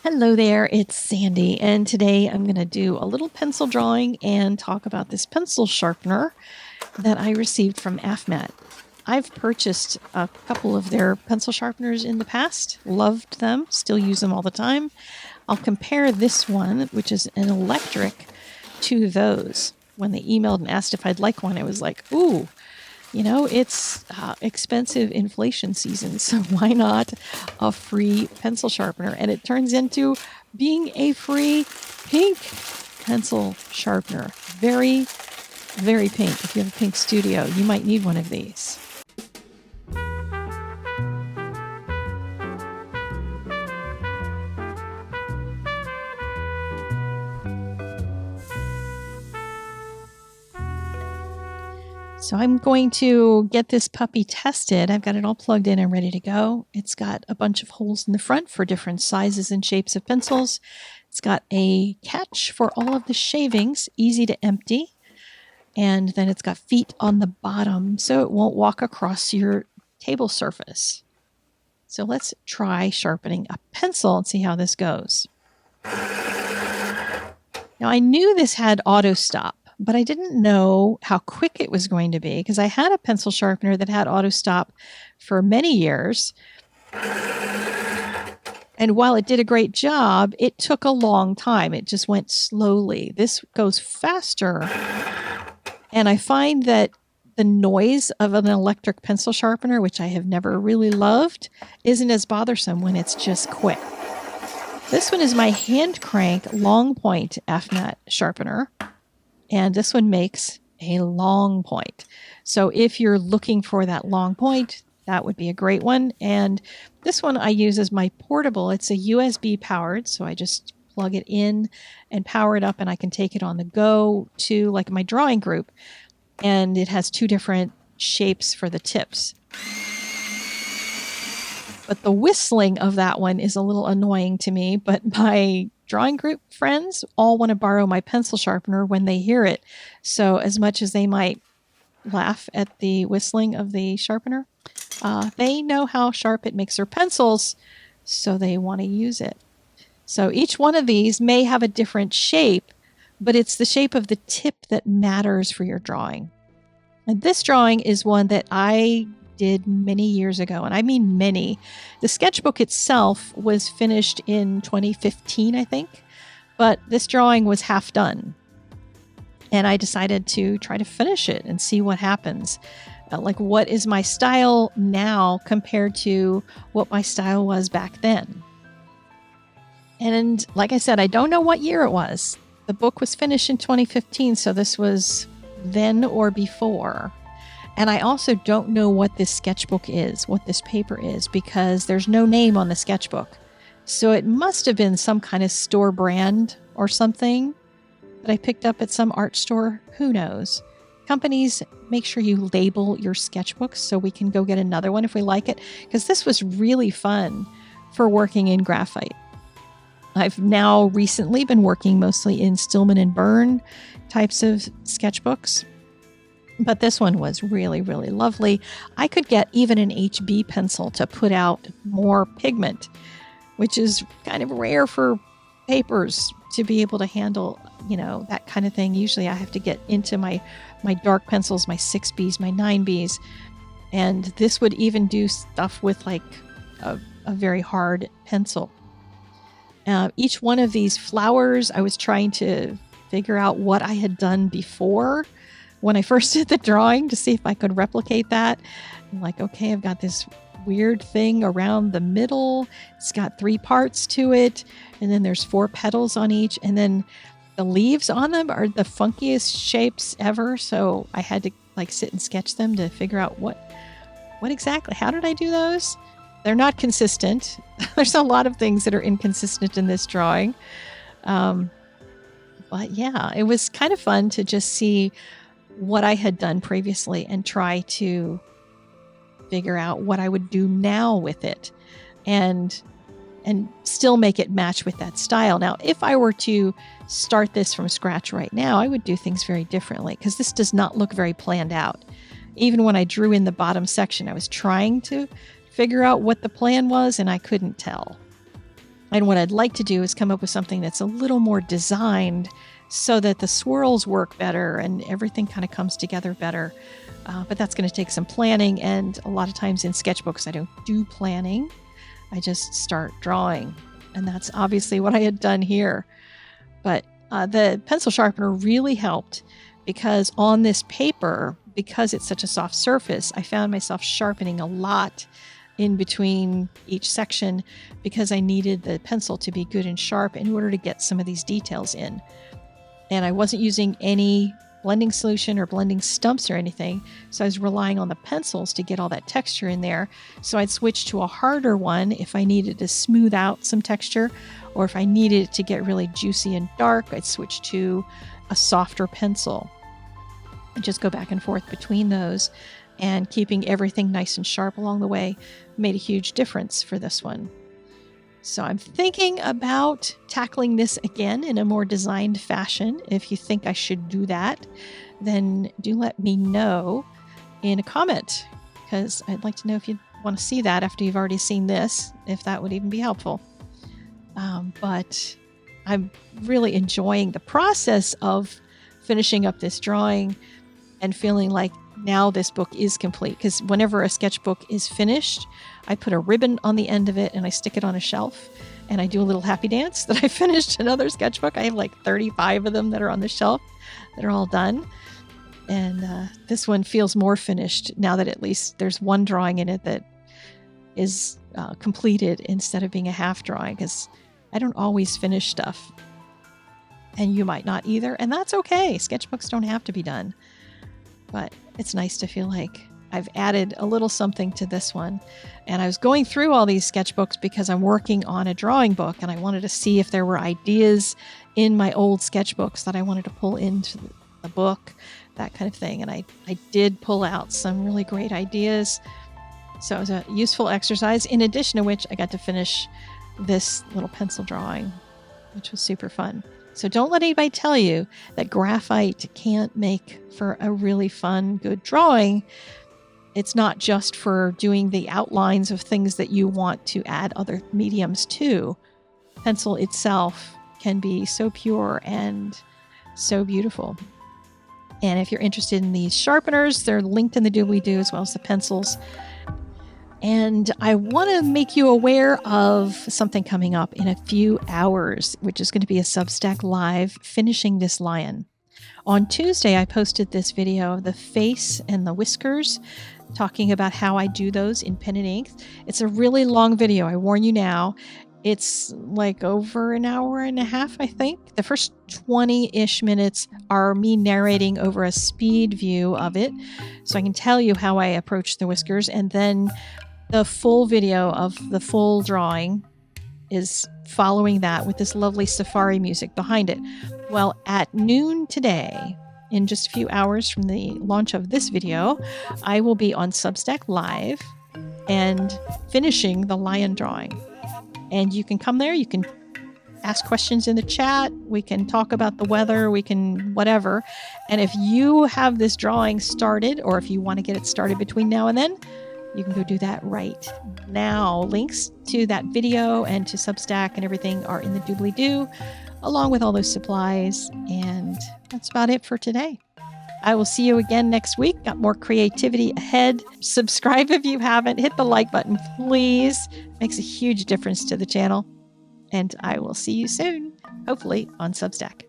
Hello there, it's Sandy, and today I'm going to do a little pencil drawing and talk about this pencil sharpener that I received from Afmat. I've purchased a couple of their pencil sharpeners in the past, loved them, still use them all the time. I'll compare this one, which is an electric, to those. When they emailed and asked if I'd like one, I was like, ooh, it's expensive inflation season, so why not a free pencil sharpener? And it turns into being a free pink pencil sharpener. Very, very pink. If you have a pink studio, you might need one of these. So I'm going to get this puppy tested. I've got it all plugged in and ready to go. It's got a bunch of holes in the front for different sizes and shapes of pencils. It's got a catch for all of the shavings, easy to empty. And then it's got feet on the bottom so it won't walk across your table surface. So let's try sharpening a pencil and see how this goes. Now I knew this had auto stop, but I didn't know how quick it was going to be because I had a pencil sharpener that had auto stop for many years. And while it did a great job, it took a long time. It just went slowly. This goes faster. And I find that the noise of an electric pencil sharpener, which I have never really loved, isn't as bothersome when it's just quick. This one is my hand crank long point Afmat sharpener. And this one makes a long point. So if you're looking for that long point, that would be a great one. And this one I use as my portable. It's a USB powered, so I just plug it in and power it up, and I can take it on the go to like my drawing group. And it has two different shapes for the tips. But the whistling of that one is a little annoying to me, but my drawing group friends all want to borrow my pencil sharpener when they hear it. So as much as they might laugh at the whistling of the sharpener, they know how sharp it makes their pencils, so they want to use it. So each one of these may have a different shape, but it's the shape of the tip that matters for your drawing. And this drawing is one that I did many years ago, and I mean many. The sketchbook itself was finished in 2015, I think, but this drawing was half done. And I decided to try to finish it and see what happens. Like, what is my style now compared to what my style was back then? And like I said, I don't know what year it was. The book was finished in 2015, so this was then or before. And I also don't know what this sketchbook is, what this paper is, because there's no name on the sketchbook. So it must have been some kind of store brand or something that I picked up at some art store. Who knows? Companies, make sure you label your sketchbooks so we can go get another one if we like it, because this was really fun for working in graphite. I've now recently been working mostly in Stillman and Byrne types of sketchbooks. But this one was really, really lovely. I could get even an HB pencil to put out more pigment, which is kind of rare for papers to be able to handle, that kind of thing. Usually I have to get into my dark pencils, my 6Bs, my 9Bs. And this would even do stuff with like a very hard pencil. Each one of these flowers, I was trying to figure out what I had done before when I first did the drawing to see if I could replicate that. I'm like, okay, I've got this weird thing around the middle. It's got 3 parts to it. And then there's 4 petals on each. And then the leaves on them are the funkiest shapes ever. So I had to sit and sketch them to figure out what exactly, how did I do those? They're not consistent. There's a lot of things that are inconsistent in this drawing. But yeah, it was kind of fun to just see what I had done previously and try to figure out what I would do now with it and still make it match with that style. Now, if I were to start this from scratch right now, I would do things very differently because this does not look very planned out. Even when I drew in the bottom section, I was trying to figure out what the plan was and I couldn't tell. And what I'd like to do is come up with something that's a little more designed so that the swirls work better and everything kind of comes together better. But that's going to take some planning. And a lot of times in sketchbooks, I don't do planning. I just start drawing. And that's obviously what I had done here. But the pencil sharpener really helped because on this paper, because it's such a soft surface, I found myself sharpening a lot in between each section because I needed the pencil to be good and sharp in order to get some of these details in. And I wasn't using any blending solution or blending stumps or anything, so I was relying on the pencils to get all that texture in there. So I'd switch to a harder one if I needed to smooth out some texture, or if I needed it to get really juicy and dark, I'd switch to a softer pencil and just go back and forth between those. And keeping everything nice and sharp along the way made a huge difference for this one. So I'm thinking about tackling this again in a more designed fashion. If you think I should do that, then do let me know in a comment, because I'd like to know if you want to see that after you've already seen this, if that would even be helpful. But I'm really enjoying the process of finishing up this drawing and feeling like now this book is complete, because whenever a sketchbook is finished, I put a ribbon on the end of it and I stick it on a shelf and I do a little happy dance that I finished another sketchbook. I have like 35 of them that are on the shelf that are all done. And this one feels more finished now that at least there's one drawing in it that is completed instead of being a half drawing, because I don't always finish stuff. And you might not either. And that's okay. Sketchbooks don't have to be done. But it's nice to feel like I've added a little something to this one. And I was going through all these sketchbooks because I'm working on a drawing book and I wanted to see if there were ideas in my old sketchbooks that I wanted to pull into the book, that kind of thing. And I did pull out some really great ideas. So it was a useful exercise, in addition to which I got to finish this little pencil drawing, which was super fun. So don't let anybody tell you that graphite can't make for a really fun, good drawing. It's not just for doing the outlines of things that you want to add other mediums to. Pencil itself can be so pure and so beautiful. And if you're interested in these sharpeners, they're linked in the doobly-doo, as well as the pencils. And I want to make you aware of something coming up in a few hours, which is going to be a Substack Live finishing this lion. On Tuesday, I posted this video of the face and the whiskers, talking about how I do those in pen and ink. It's a really long video, I warn you now. It's like over an hour and a half, I think. The first 20-ish minutes are me narrating over a speed view of it, so I can tell you how I approach the whiskers, and then the full video of the full drawing is following that with this lovely safari music behind it. Well, at noon today, in just a few hours from the launch of this video, I will be on Substack Live and finishing the lion drawing. And you can come there, you can ask questions in the chat, we can talk about the weather, we can whatever. And if you have this drawing started, or if you want to get it started between now and then, you can go do that right now. Links to that video and to Substack and everything are in the doobly-doo, along with all those supplies. And that's about it for today. I will see you again next week. Got more creativity ahead. Subscribe if you haven't. Hit the like button, please. Makes a huge difference to the channel. And I will see you soon, hopefully on Substack.